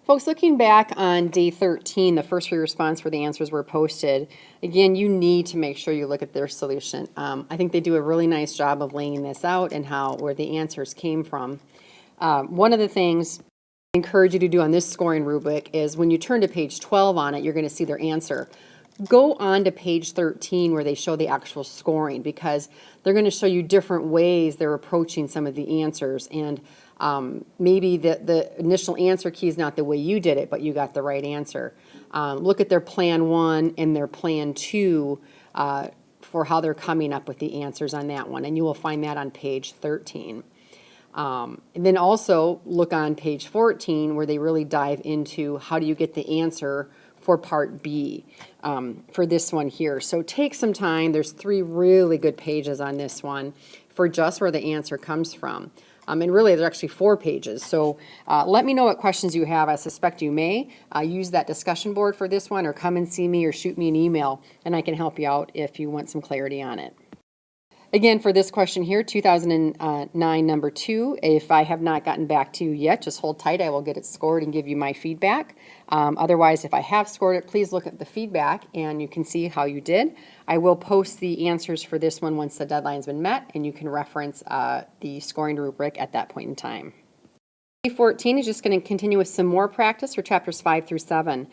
Folks, looking back on day 13, the first free response where the answers were posted, again, you need to make sure you look at their solution. I think they do a really nice job of laying this out and where the answers came from. One of the things I encourage you to do on this scoring rubric is when you turn to page 12 on it, you're going to see their answer. Go on to page 13 where they show the actual scoring, because they're going to show you different ways they're approaching some of the answers, and maybe the initial answer key is not the way you did it, but you got the right answer. Look at their plan 1 and their plan 2 for how they're coming up with the answers on that one, and you will find that on page 13. And then also look on page 14 where they really dive into how do you get the answer for part B for this one here. So take some time. There's 3 really good pages on this one for just where the answer comes from. And really, there's actually 4 pages. So let me know what questions you have. I suspect you may use that discussion board for this one, or come and see me or shoot me an email, and I can help you out if you want some clarity on it. Again, for this question here, 2009, number 2, if I have not gotten back to you yet, just hold tight. I will get it scored and give you my feedback. Otherwise, if I have scored it, please look at the feedback and you can see how you did. I will post the answers for this one once the deadline's been met, and you can reference the scoring rubric at that point in time. Day 14 is just going to continue with some more practice for chapters 5 through 7.